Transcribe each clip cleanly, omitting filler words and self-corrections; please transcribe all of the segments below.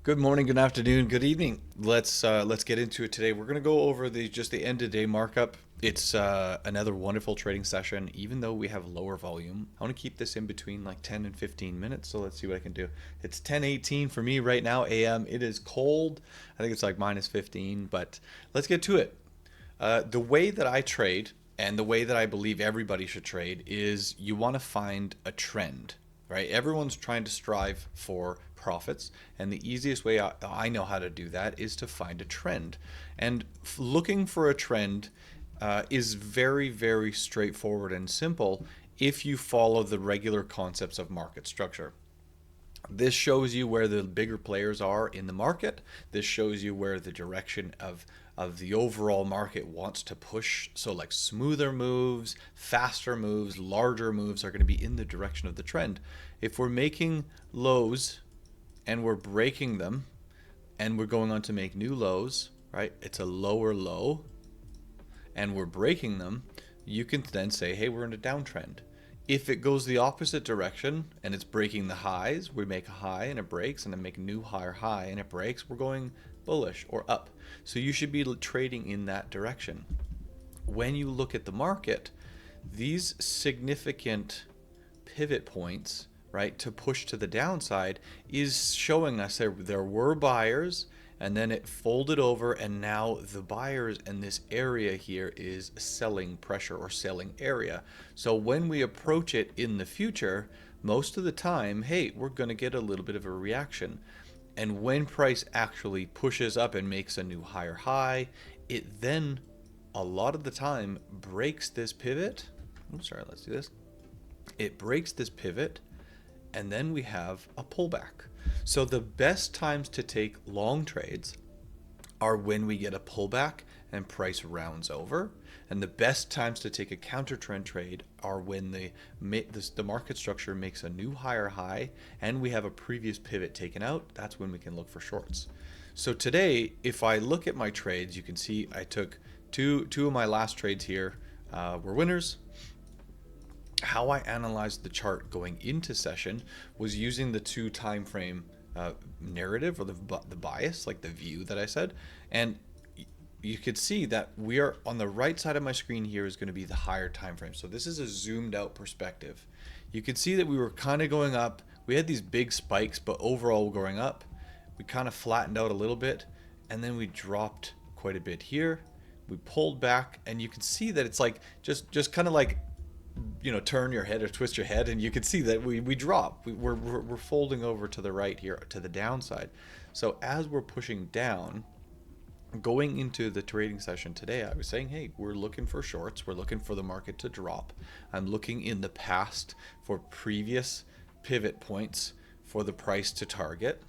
Good morning, good afternoon, good evening. Let's get into it today. We're gonna go over the end of day markup. It's another wonderful trading session. Even though we have lower volume, I want to keep this in between like 10 and 15 minutes. So let's see what I can do. It's 10:18 for me right now a.m. It is cold. I think it's like minus 15, but let's get to it. The way that I trade and the way that I believe everybody should trade is you want to find a trend, right? Everyone's trying to strive for profits, and the easiest way I know how to do that is to find a trend. And looking for a trend is very, very straightforward and simple if you follow the regular concepts of market structure. This shows you where the bigger players are in the market. This shows you where the direction of the overall market wants to push. So like smoother moves, faster moves, larger moves are going to be in the direction of the trend. If we're making lows and we're breaking them and we're going on to make new lows, right? It's a lower low and we're breaking them, you can then say, hey, we're in a downtrend. If it goes the opposite direction and it's breaking the highs, we make a high and it breaks, and then make a new higher high and it breaks, we're going bullish or up. So you should be trading in that direction. When you look at the market, these significant pivot points, right, to push to the downside is showing us there were buyers, and then it folded over, and now the buyers in this area here is selling pressure or selling area. So when we approach it in the future, most of the time, hey, we're going to get a little bit of a reaction. And when price actually pushes up and makes a new higher high, it then a lot of the time breaks this pivot. I'm sorry, let's do this. It breaks this pivot, and then we have a pullback. So the best times to take long trades are when we get a pullback and price rounds over, and the best times to take a counter trend trade are when the market structure makes a new higher high and we have a previous pivot taken out. That's when we can look for shorts. So today, if I look at my trades, you can see I took two of my last trades here were winners. How I analyzed the chart going into session was using the 2 time frame narrative, or the bias, like the view that I said. And you could see that we are on the right side of my screen here is going to be the higher time frame. So this is a zoomed out perspective. You could see that we were kind of going up. We had these big spikes, but overall going up. We kind of flattened out a little bit, and then we dropped quite a bit here. We pulled back, and you can see that it's like just kind of like, you know, turn your head or twist your head, and you can see that we drop. We're folding over to the right here, to the downside. So as we're pushing down, going into the trading session today, I was saying, hey, we're looking for shorts. We're looking for the market to drop. I'm looking in the past for previous pivot points for the price to target.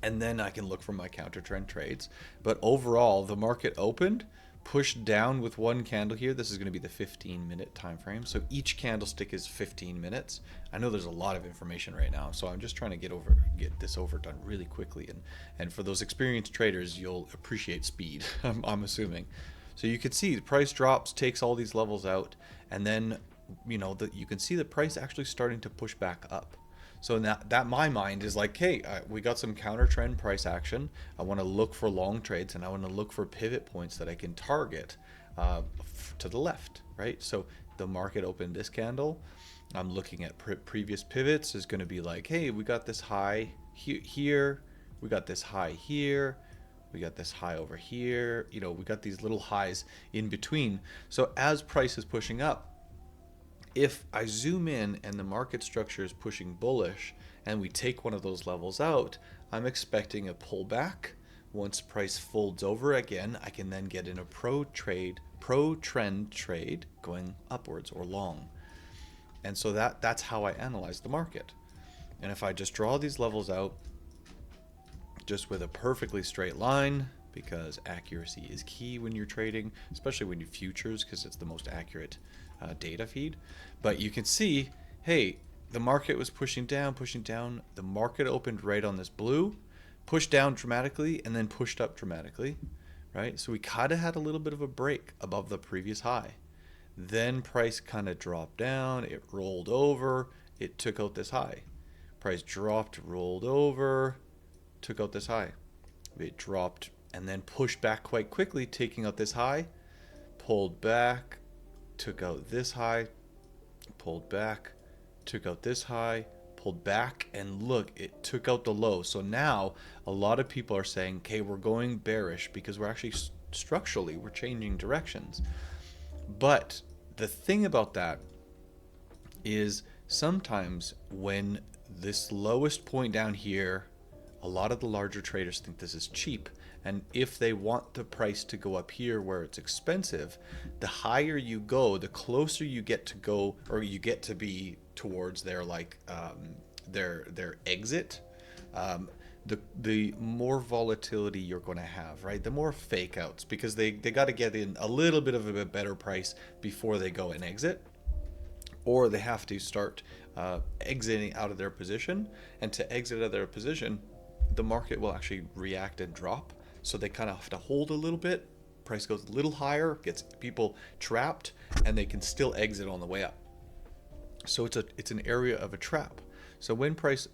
And then I can look for my counter trend trades. But overall, the market opened, pushed down with one candle here. This is going to be the 15-minute time frame. So each candlestick is 15 minutes. I know there's a lot of information right now, so I'm just trying to get this overdone really quickly. And for those experienced traders, you'll appreciate speed, I'm assuming. So you can see the price drops, takes all these levels out, and then you can see the price actually starting to push back up. So now that my mind is like, hey, we got some counter trend price action. I want to look for long trades, and I want to look for pivot points that I can target to the left, right? So the market opened this candle. I'm looking at previous pivots is going to be like, hey, we got this high here. We got this high here. We got this high over here. We got these little highs in between. So as price is pushing up, if I zoom in and the market structure is pushing bullish and we take one of those levels out, I'm expecting a pullback. Once price folds over again, I can then get in a pro-trend trade going upwards or long. And so that's how I analyze the market. And if I just draw these levels out just with a perfectly straight line, because accuracy is key when you're trading, especially when you futures, because it's the most accurate data feed. But you can see, hey, the market was pushing down. The market opened right on this blue, pushed down dramatically, and then pushed up dramatically, right? So we kind of had a little bit of a break above the previous high. Then price kind of dropped down, it rolled over, it took out this high. Price dropped, rolled over, took out this high. It dropped and then pushed back quite quickly, taking out this high, pulled back, took out this high, pulled back, took out this high, pulled back, and look, it took out the low. So now a lot of people are saying, okay, we're going bearish because we're actually structurally, we're changing directions. But the thing about that is sometimes when this lowest point down here, a lot of the larger traders think this is cheap. And if they want the price to go up here where it's expensive, the higher you go, the closer you get to go, or you get to be towards their their exit. The more volatility you're going to have, right? The more fake outs, because they got to get in a little bit of a better price before they go and exit, or they have to start exiting out of their position. And to exit out of their position, the market will actually react and drop. So they kind of have to hold a little bit. Price goes a little higher, gets people trapped, and they can still exit on the way up. So it's an area of a trap. So when price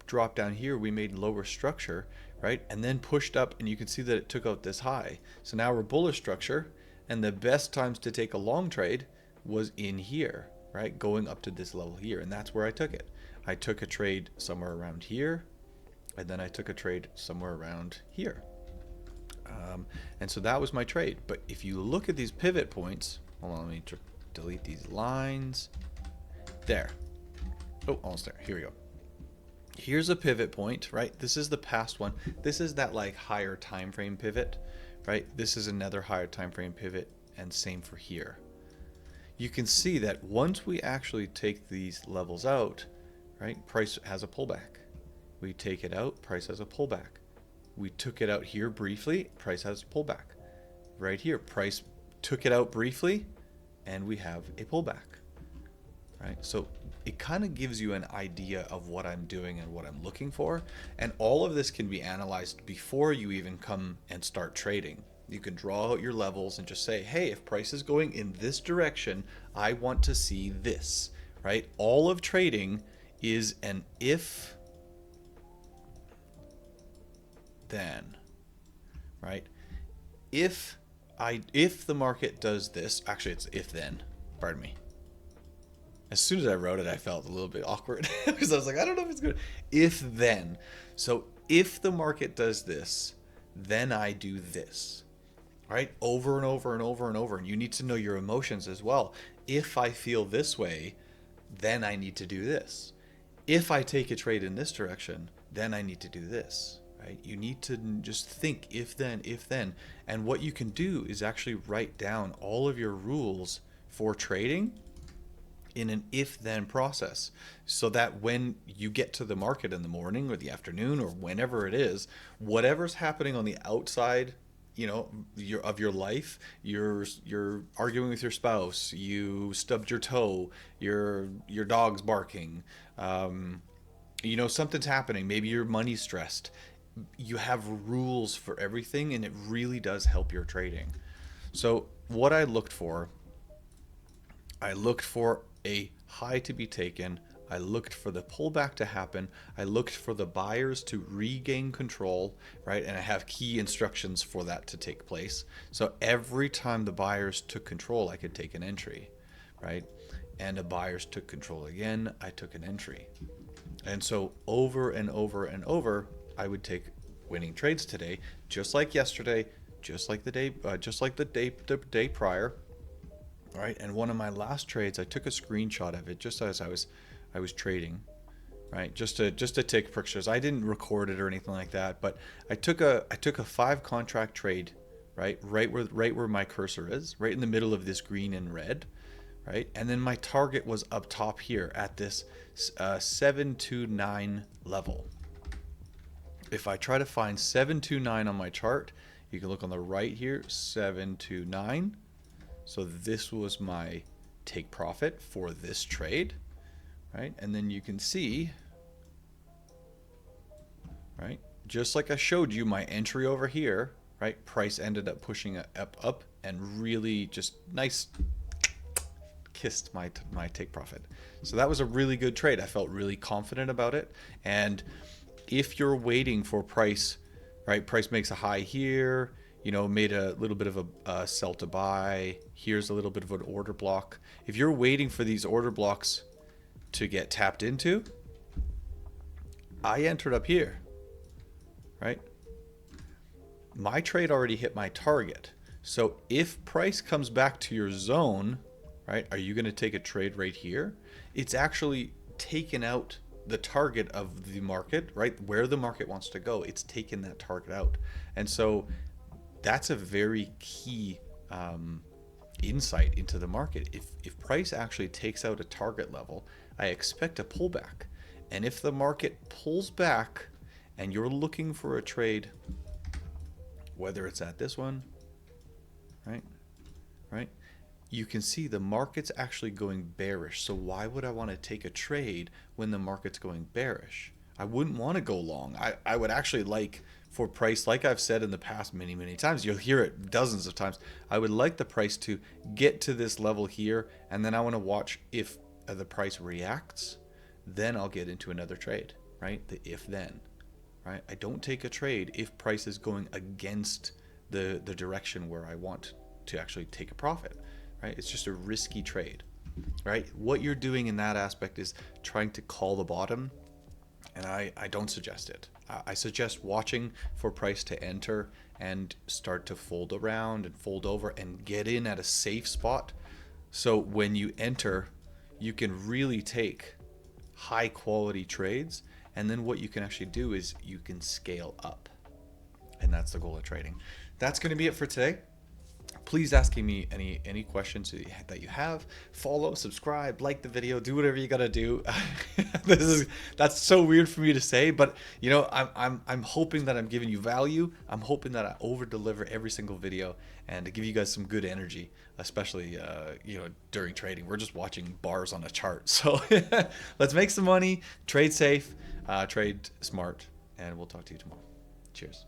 dropped down here, we made lower structure, right? And then pushed up, and you can see that it took out this high. So now we're bullish structure, and the best times to take a long trade was in here, right? Going up to this level here, and that's where I took it. I took a trade somewhere around here, and then I took a trade somewhere around here. And so that was my trade. But if you look at these pivot points, hold on, let me delete these lines. There. Oh, almost there. Here we go. Here's a pivot point, right? This is the past one. This is that like higher time frame pivot, right? This is another higher time frame pivot, and same for here. You can see that once we actually take these levels out, right? Price has a pullback. We take it out, price has a pullback. We took it out here briefly, price has a pullback. Right here, price took it out briefly, and we have a pullback. Right? So it kind of gives you an idea of what I'm doing and what I'm looking for. And all of this can be analyzed before you even come and start trading. You can draw out your levels and just say, hey, if price is going in this direction, I want to see this, right? All of trading is an if then, right? If the market does this, actually it's if then, pardon me. As soon as I wrote it, I felt a little bit awkward because I was like, I don't know if it's good. If then. So if the market does this, then I do this, right? Over and over and over and over. And you need to know your emotions as well. If I feel this way, then I need to do this. If I take a trade in this direction, then I need to do this, right? You need to just think if then, if then. And what you can do is actually write down all of your rules for trading in an if-then process, so that when you get to the market in the morning or the afternoon or whenever it is, whatever's happening on the outside, you know, your life, you're arguing with your spouse, you stubbed your toe, your dog's barking, you know, something's happening, maybe your money's stressed. You have rules for everything, and it really does help your trading. So what I looked for a high to be taken. I looked for the pullback to happen. I looked for the buyers to regain control, right? And I have key instructions for that to take place. So every time the buyers took control, I could take an entry, right? And the buyers took control again, I took an entry. And so over and over and over, I would take winning trades today, just like yesterday, just like the day prior. Right, and one of my last trades, I took a screenshot of it just as I was trading, right? Just to take pictures. I didn't record it or anything like that, but I took a 5 contract trade, right where my cursor is, right in the middle of this green and red, right? And then my target was up top here at this 729 level. If I try to find 729 on my chart, you can look on the right here, 729. So this was my take profit for this trade, right? And then you can see, right? Just like I showed you my entry over here, right? Price ended up pushing up and really just nice kissed my take profit. So that was a really good trade. I felt really confident about it. And if you're waiting for price, right? Price makes a high here, made a little bit of a sell to buy. Here's a little bit of an order block. If you're waiting for these order blocks to get tapped into, I entered up here, right? My trade already hit my target. So if price comes back to your zone, right, are you going to take a trade right here? It's actually taken out the target of the market, right? Where the market wants to go, it's taken that target out. And so that's a very key insight into the market. If price actually takes out a target level, I expect a pullback. And if the market pulls back and you're looking for a trade, whether it's at this one, right? You can see the market's actually going bearish. So why would I want to take a trade when the market's going bearish? I wouldn't want to go long. I would actually like for price, like I've said in the past many times, you'll hear it dozens of times, I would like the price to get to this level here, and then I want to watch if the price reacts, then I'll get into another trade, right? The if then, right? I don't take a trade if price is going against the direction where I want to actually take a profit, right? It's just a risky trade, right? What you're doing in that aspect is trying to call the bottom, and I don't suggest it. I suggest watching for price to enter and start to fold around and fold over and get in at a safe spot. So when you enter, you can really take high quality trades, and then what you can actually do is you can scale up, and that's the goal of trading. That's going to be it for today. Please ask me any questions that you have. Follow, subscribe, like the video, do whatever you gotta do. That's so weird for me to say, but I'm hoping that I'm giving you value. I'm hoping that I over deliver every single video and to give you guys some good energy, especially during trading. We're just watching bars on a chart, so let's make some money, trade safe, trade smart, and we'll talk to you tomorrow. Cheers.